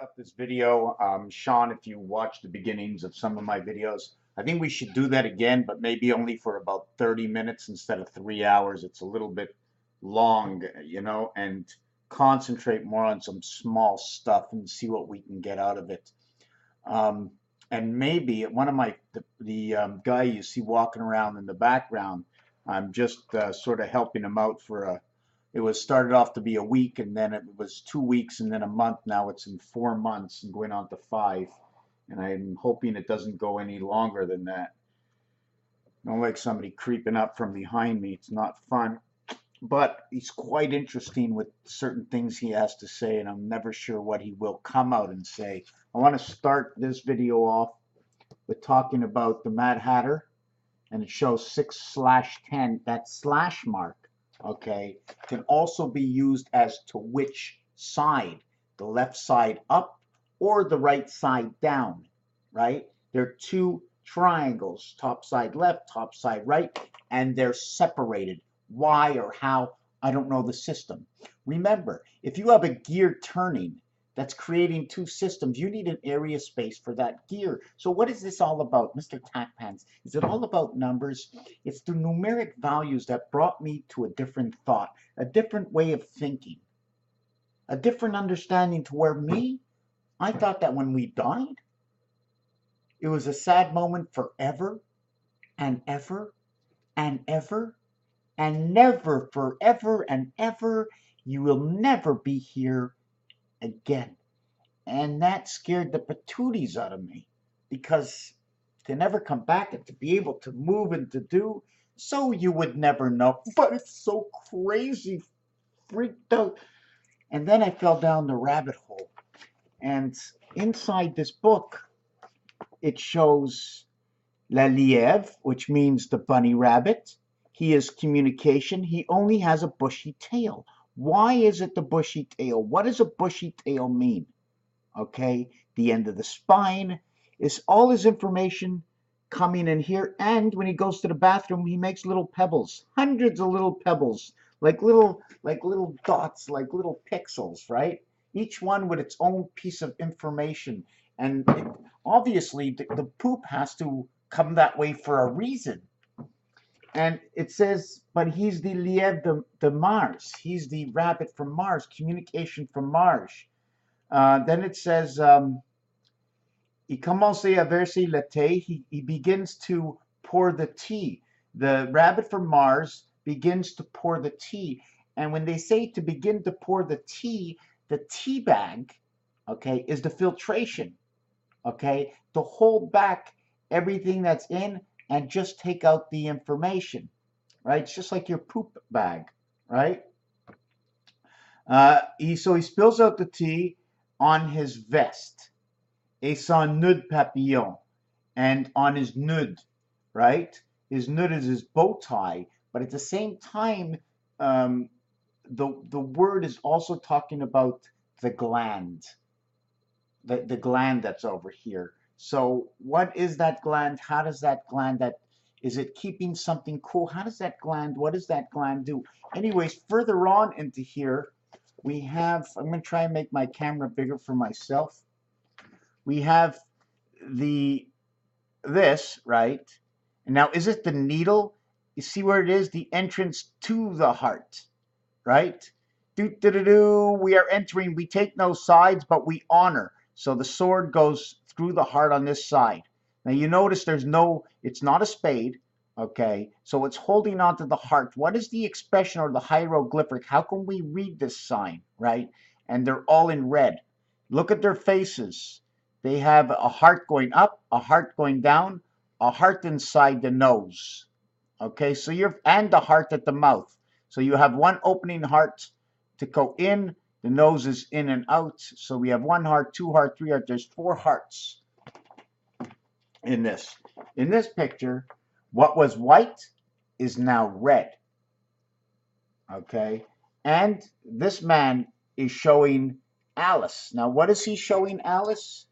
Up this video. Sean, if you watch the beginnings of some of my videos, I think we should do that again, but maybe only for about 30 minutes instead of 3 hours. It's a little bit long, and concentrate more on some small stuff and see what we can get out of it. Um, and maybe one of the guy you see walking around in the background, I'm just sort of helping him out for it was started off to be a week, and then it was 2 weeks, and then a month. Now it's in 4 months and going on to five. And I'm hoping it doesn't go any longer than that. I don't like somebody creeping up from behind me. It's not fun. But he's quite interesting with certain things he has to say, and I'm never sure what he will come out and say. I want to start this video off with talking about the Mad Hatter, and it shows 6/10. That slash mark, okay, can also be used as to which side, the left side up or the right side down, right? There are two triangles, top side left, top side right, and they're separated. Why or how, I don't know the system. Remember, if you have a gear turning that's creating two systems, you need an area space for that gear. So what is this all about, Mr. Tackpants? Is it all about numbers? It's the numeric values that brought me to a different thought, a different way of thinking, a different understanding to where I thought that when we died, it was a sad moment forever and ever and ever and never, forever and ever. You will never be here again. And that scared the patooties out of me because to never come back and to be able to move and to do, so you would never know. But it's so crazy, freaked out. And then I fell down the rabbit hole. And inside this book, it shows La Lièvre, which means the bunny rabbit. He is communication. He only has a bushy tail. Why is it the bushy tail? What does a bushy tail mean? Okay, the end of the spine is all his information coming in here. And when he goes to the bathroom, he makes little pebbles, hundreds of little pebbles, like little dots, like little pixels, right? Each one with its own piece of information. And obviously, the poop has to come that way for a reason. And it says, but he's the Lièvre de Mars. He's the rabbit from Mars, communication from Mars. Then it says, il commence à verser le thé. He begins to pour the tea. The rabbit from Mars begins to pour the tea. And when they say to begin to pour the tea bag, okay, is the filtration, okay, to hold back everything that's in and just take out the information, right? It's just like your poop bag, right? So he spills out the tea on his vest, et son nœud papillon, and on his nœud, right? His nœud is his bow tie, but at the same time, um, the word is also talking about the gland, the gland that's over here. So what is that gland? How does that gland, that is it keeping something cool? How does that gland, what does that gland do? Anyways, further on into here, we have, I'm going to try and make my camera bigger for myself. We have this, right? And now, is it the needle? You see where it is? The entrance to the heart, right? We are entering. We take no sides, but we honor. So the sword goes through the heart on this side. Now you notice it's not a spade, okay? So it's holding on to the heart. What is the expression or the hieroglyphic? How can we read this sign, right? And they're all in red. Look at their faces. They have a heart going up, a heart going down, a heart inside the nose. Okay, so and the heart at the mouth. So you have one opening heart to go in, the nose is in and out. So we have one heart, two heart, three heart. There's four hearts in this. In this picture, what was white is now red. Okay, and this man is showing Alice. Now, what is he showing Alice?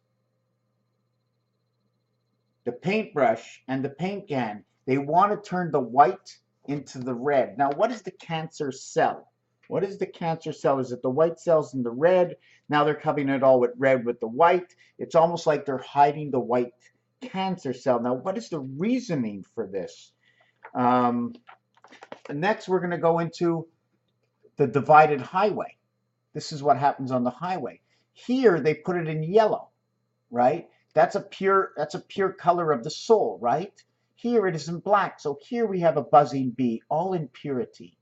The paintbrush and the paint can. They want to turn the white into the red. Now, what is the cancer cell? What is the cancer cell? Is it the white cells in the red? Now they're covering it all with red with the white. It's almost like they're hiding the white cancer cell. Now, what is the reasoning for this? Next, we're going to go into the divided highway. This is what happens on the highway. Here, they put it in yellow, right? That's a pure color of the soul, right? Here it is in black. So here we have a buzzing bee, all in purity.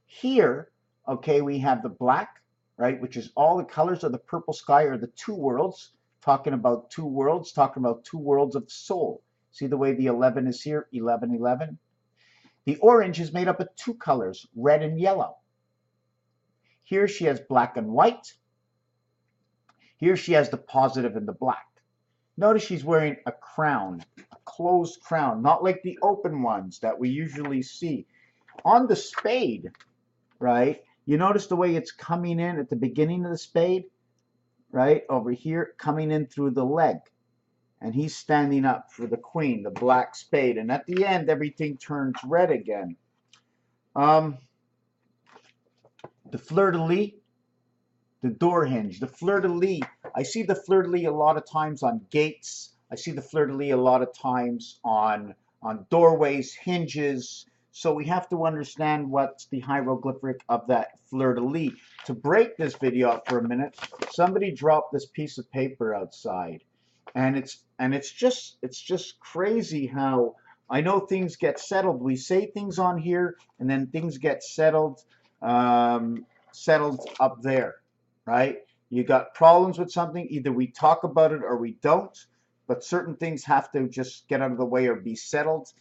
Here, okay, we have the black, right, which is all the colors of the purple sky, or the two worlds, talking about two worlds of the soul. See the way the 11 is here, 11, 11? The orange is made up of two colors, red and yellow. Here she has black and white. Here she has the positive and the black. Notice she's wearing a crown, a closed crown, not like the open ones that we usually see. On the spade, right, you notice the way it's coming in at the beginning of the spade, right, over here, coming in through the leg. And he's standing up for the queen, the black spade. And at the end, everything turns red again. The fleur-de-lis, the door hinge, the fleur-de-lis. I see the fleur-de-lis a lot of times on gates. I see the fleur-de-lis a lot of times on doorways, hinges. So we have to understand what's the hieroglyphic of that fleur-de-lis. To break this video up for a minute, somebody dropped this piece of paper outside. And it's just crazy how I know things get settled. We say things on here, and then things get settled up there, right? You got problems with something, either we talk about it or we don't, but certain things have to just get out of the way or be settled.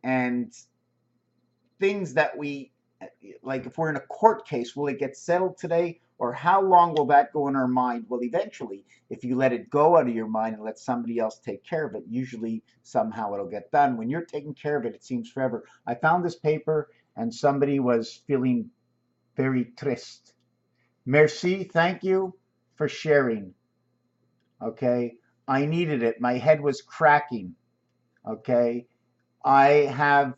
And things that we, like if we're in a court case, will it get settled today? Or how long will that go in our mind? Well, eventually, if you let it go out of your mind and let somebody else take care of it, usually somehow it'll get done. When you're taking care of it, it seems forever. I found this paper and somebody was feeling very triste. Merci, thank you for sharing. Okay, I needed it. My head was cracking. Okay, I have,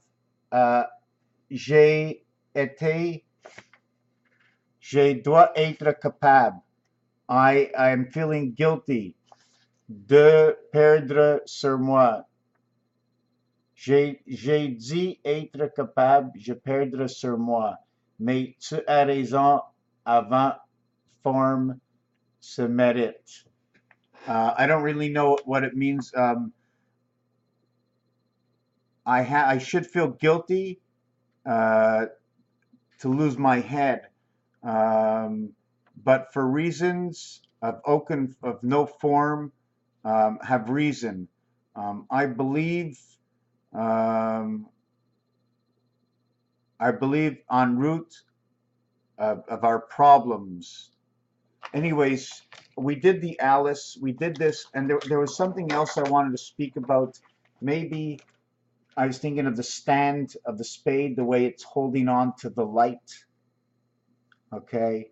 j'ai été, je dois être capable. I am feeling guilty de perdre sur moi. J'ai dit être capable, je perdre sur moi. Mais tu as raison, avant forme se mérite. I don't really know what it means. I should feel guilty to lose my head. But for reasons of no form, have reason. I believe en route of our problems. Anyways, we did the Alice, we did this, and there was something else I wanted to speak about. Maybe I was thinking of the stand of the spade, the way it's holding on to the light. Okay.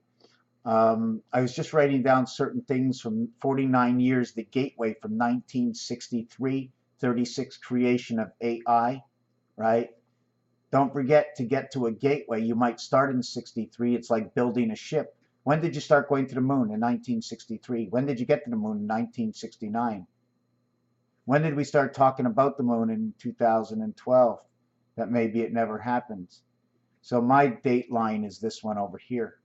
I was just writing down certain things from 49 years, the gateway from 1963, 36 creation of AI, right? Don't forget to get to a gateway. You might start in 63. It's like building a ship. When did you start going to the moon? In 1963. When did you get to the moon? In 1969. When did we start talking about the moon? In 2012. That maybe it never happens. So my date line is this one over here.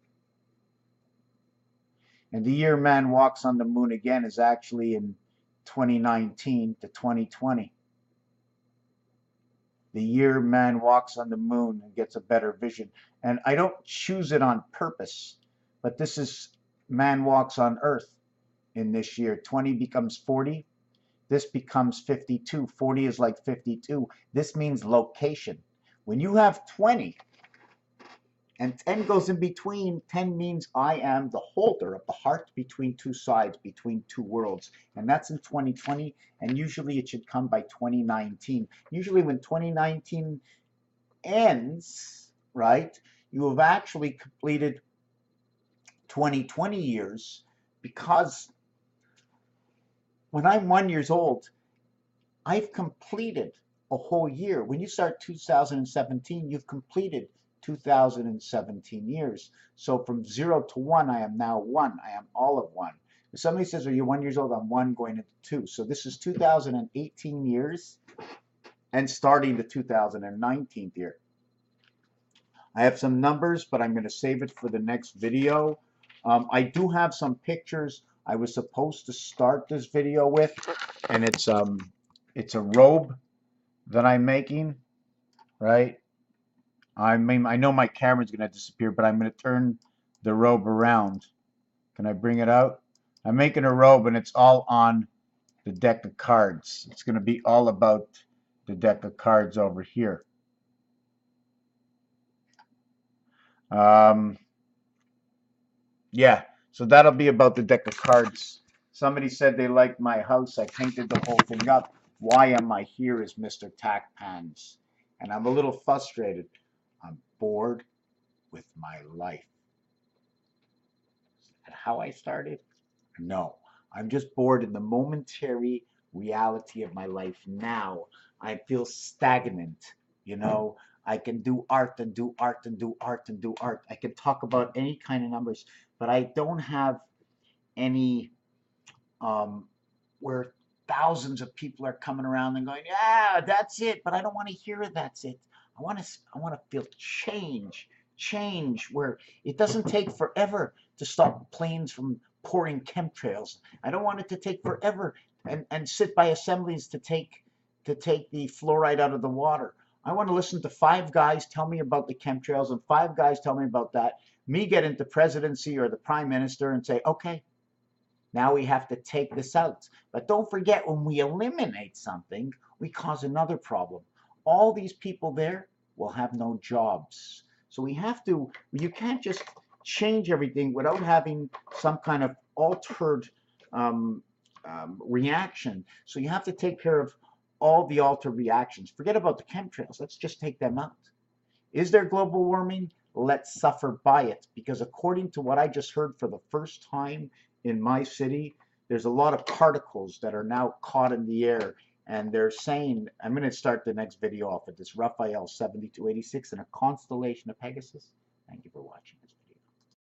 And the year man walks on the moon again is actually in 2019 to 2020. The year man walks on the moon and gets a better vision. And I don't choose it on purpose, but this is man walks on earth in this year. 20 becomes 40. This becomes 52. 40 is like 52. This means location. When you have 20, and 10 goes in between, 10 means I am the holder of the heart between two sides, between two worlds. And that's in 2020, and usually it should come by 2019. Usually when 2019 ends, right, you have actually completed 20 years, because when I'm 1 year old, I've completed a whole year. When you start 2017, you've completed 2017 years. So from 0 to 1, I am now 1. I am all of 1. If somebody says, are you 1 years old? I'm 1 going into 2. So this is 2018 years and starting the 2019th year. I have some numbers, but I'm going to save it for the next video. I do have some pictures I was supposed to start this video with, and it's a robe that I'm making, right? I mean, I know my camera's going to disappear, but I'm going to turn the robe around. Can I bring it out? I'm making a robe, and it's all on the deck of cards. It's going to be all about the deck of cards over here. Yeah, so that'll be about the deck of cards. Somebody said they liked my house. I painted the whole thing up. Why am I here as Mr. Tack Pans? And I'm a little frustrated. I'm bored with my life. Is that how I started? No, I'm just bored in the momentary reality of my life now. I feel stagnant, you know. I can do art and do art and do art and do art. I can talk about any kind of numbers, but I don't have any where thousands of people are coming around and going, yeah, that's it. But I don't want to hear that's it. I want to feel change where it doesn't take forever to stop planes from pouring chemtrails. I don't want it to take forever and sit by assemblies to take the fluoride out of the water. I want to listen to 5 guys tell me about the chemtrails and 5 guys tell me about that. Me get into presidency or the prime minister and say, okay, now we have to take this out. But don't forget, when we eliminate something, we cause another problem. All these people there will have no jobs. So we have to, you can't just change everything without having some kind of altered reaction. So you have to take care of all the altered reactions. Forget about the chemtrails. Let's just take them out. Is there global warming? Let's suffer by it. Because according to what I just heard for the first time in my city, there's a lot of particles that are now caught in the air. And they're saying, I'm going to start the next video off with this Raphael 7286 and a constellation of Pegasus. Thank you for watching.